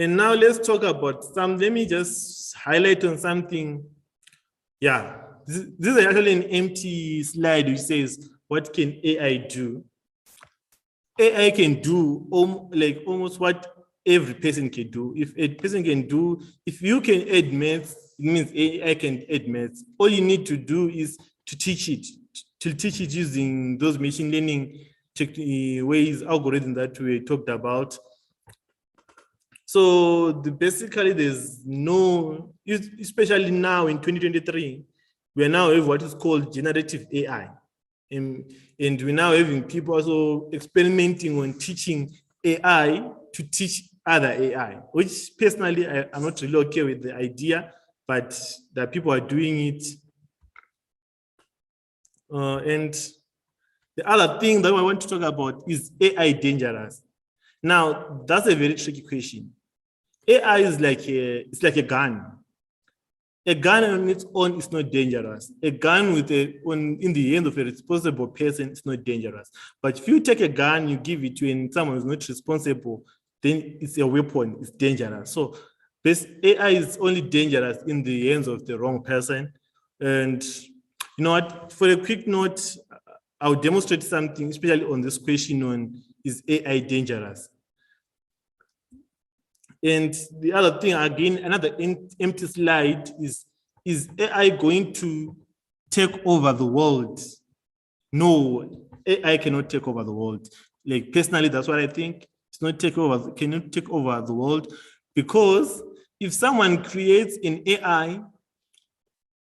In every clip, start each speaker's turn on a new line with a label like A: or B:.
A: And now let's talk about let me just highlight on something. Yeah, this is actually an empty slide which says, what can AI do? AI can do almost what every person can do. If a person can do, if you can add maths, it means AI can add maths. All you need to do is to teach it using those machine learning ways, algorithms that we talked about. So basically there's no, especially now in 2023, we are now have what is called generative AI. And we're now having people also experimenting on teaching AI to teach other AI, which personally I'm not really okay with the idea, but that people are doing it. And the other thing that I want to talk about is AI dangerous? Now, that's a very tricky question. AI is like a gun. A gun on its own is not dangerous. A gun in the hand of a responsible person is not dangerous. But if you take a gun, you give it to someone who's not responsible, then it's a weapon, it's dangerous. So this AI is only dangerous in the hands of the wrong person. And you know what, for a quick note, I'll demonstrate something, especially on this question on, is AI dangerous? And the other thing, again, another empty slide is AI going to take over the world? No, AI cannot take over the world. Like personally, that's what I think. It's not cannot take over the world, because if someone creates an AI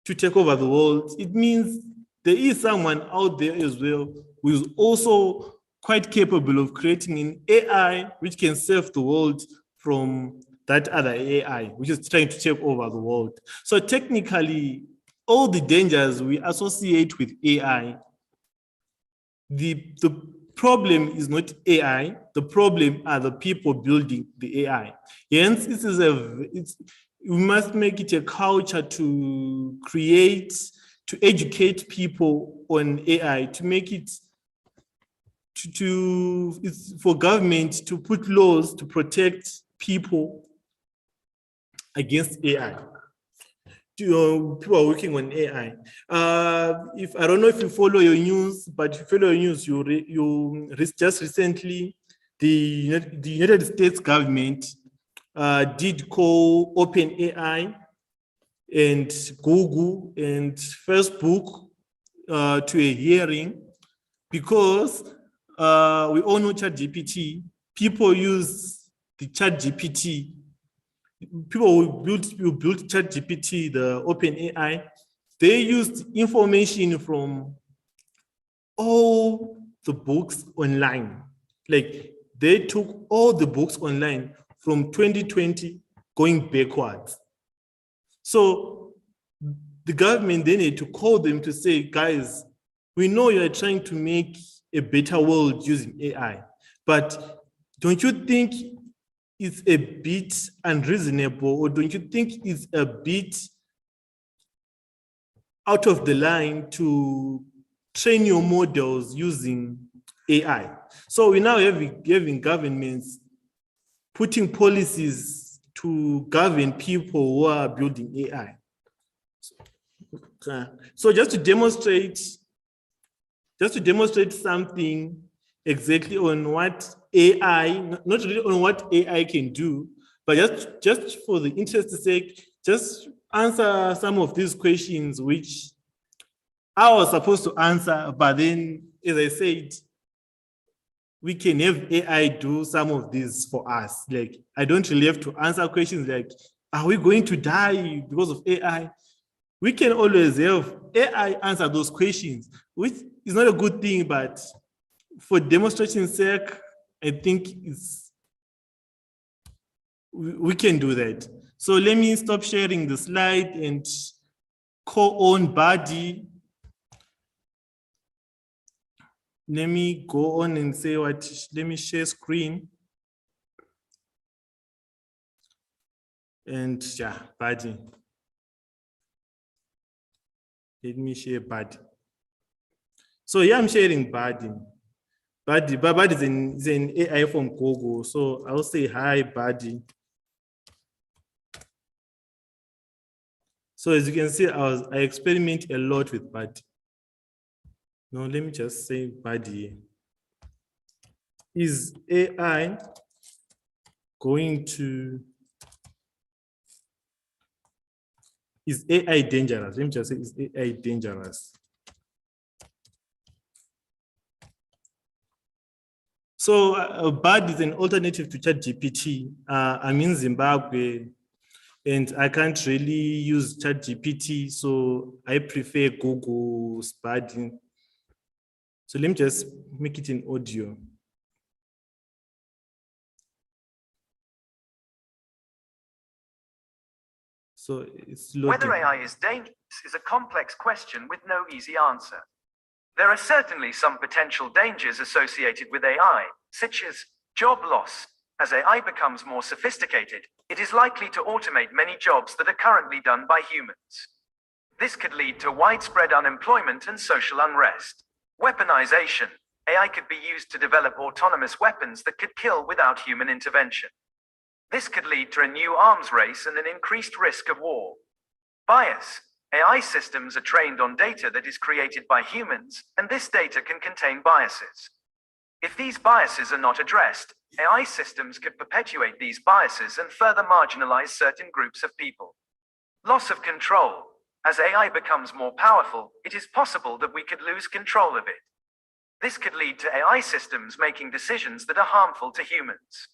A: to take over the world, it means there is someone out there as well who is also quite capable of creating an AI which can save the world from that other AI, which is trying to take over the world. So technically, all the dangers we associate with AI, the problem is not AI, the problem are the people building the AI. Hence, we must make it a culture to create, to educate people on AI, to make it it's for government to put laws to protect people against AI. People are working on AI. If I don't know if you follow your news, but if you follow your news, just recently the United States government did call OpenAI and Google and Facebook to a hearing, because we all know ChatGPT. People use the ChatGPT. People who built ChatGPT, the OpenAI, they used information from all the books online. Like they took all the books online from 2020 going backwards. So the government, they need to call them to say, guys, we know you're trying to make a better world using AI, but don't you think it's a bit unreasonable, or don't you think it's a bit out of the line to train your models using AI? So we now having governments putting policies to govern people who are building AI. So just to demonstrate something exactly on what AI, not really on what AI can do, but just for the interest's sake, just answer some of these questions which I was supposed to answer, but then, as I said, we can have AI do some of these for us. Like, I don't really have to answer questions like, are we going to die because of AI? We can always have AI answer those questions, which is not a good thing, but for demonstration's sake, I think we can do that. So let me stop sharing the slide and call on Buddy. Let me go on and say let me share screen. And yeah, Buddy. Let me share Buddy. So yeah, I'm sharing Buddy. Buddy is an AI from Google. So I'll say hi, Buddy. So as you can see, I experiment a lot with body. No, let me just say body. Is AI going to, is AI dangerous? Let me just say, is AI dangerous? So BAD is an alternative to ChatGPT. I'm in Zimbabwe and I can't really use ChatGPT, so I prefer Google's BAD. So let me just make it in audio. So it's loading.
B: Whether AI is dangerous is a complex question with no easy answer. There are certainly some potential dangers associated with AI, such as job loss. As AI becomes more sophisticated, it is likely to automate many jobs that are currently done by humans. This could lead to widespread unemployment and social unrest. Weaponization. AI could be used to develop autonomous weapons that could kill without human intervention. This could lead to a new arms race and an increased risk of war. Bias. AI systems are trained on data that is created by humans, and this data can contain biases. If these biases are not addressed, AI systems could perpetuate these biases and further marginalize certain groups of people. Loss of control. As AI becomes more powerful, it is possible that we could lose control of it. This could lead to AI systems making decisions that are harmful to humans.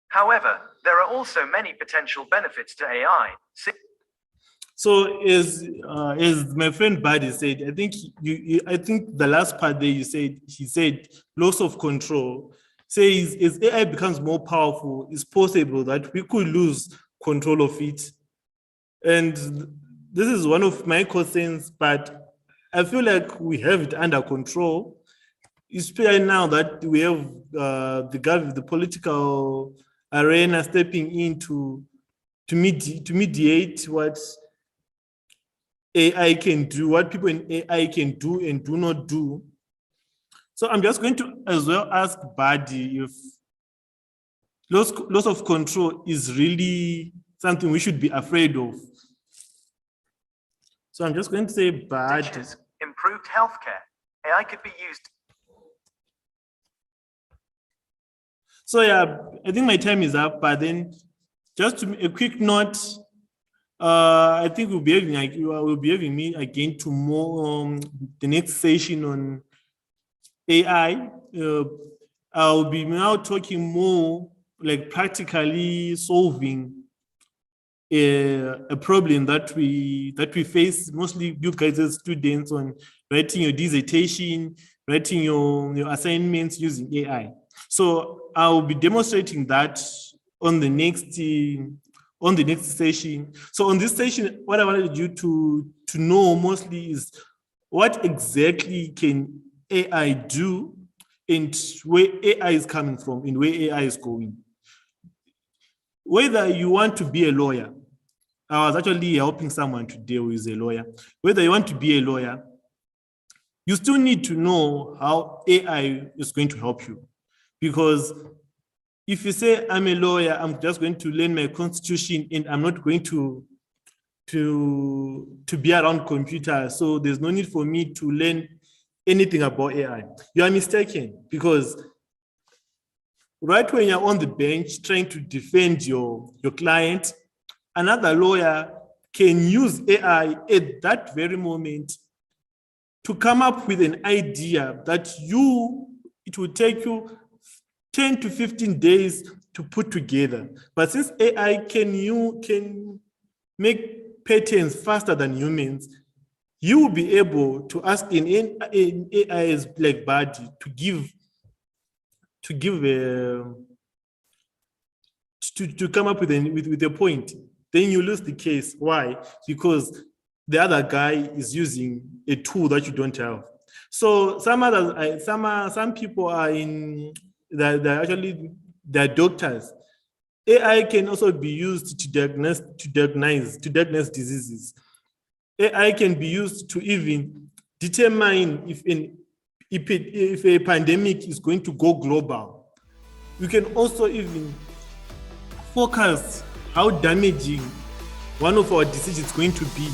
B: However, there are also many potential benefits to AI.
A: So as my friend Buddy said, I think I think the last part there he said loss of control. Says as AI becomes more powerful, it's possible that we could lose control of it. And this is one of my concerns, but I feel like we have it under control, especially now that we have the political arena stepping in to mediate what AI can do, what people in AI can do and do not do. So I'm just going to as well ask Buddy if loss of control is really something we should be afraid of. So I'm just going to say Buddy.
B: Improved healthcare. AI could be used.
A: So yeah, I think my time is up, but then just to a quick note, I think we'll be having me again tomorrow, the next session on AI. I'll be now talking more like practically solving a problem that we face, mostly you guys as students, on writing your dissertation, writing your assignments using AI. So I'll be demonstrating that on the next session. So on this session, what I wanted you to know mostly is what exactly can AI do and where AI is coming from and where AI is going. Whether you want to be a lawyer, I was actually helping someone today who is a lawyer. Whether you want to be a lawyer, you still need to know how AI is going to help you. Because if you say, I'm a lawyer, I'm just going to learn my constitution and I'm not going to be around computers, so there's no need for me to learn anything about AI. You are mistaken, because right when you're on the bench trying to defend your client, another lawyer can use AI at that very moment to come up with an idea that it will take you 10 to 15 days to put together. But since AI can make patterns faster than humans, you will be able to ask an AI's like Buddy to come up with a point. Then you lose the case. Why? Because the other guy is using a tool that you don't have. So some people are they're doctors. AI can also be used to diagnose diseases. AI can be used to even determine if a pandemic is going to go global. You can also even forecast how damaging one of our decisions is going to be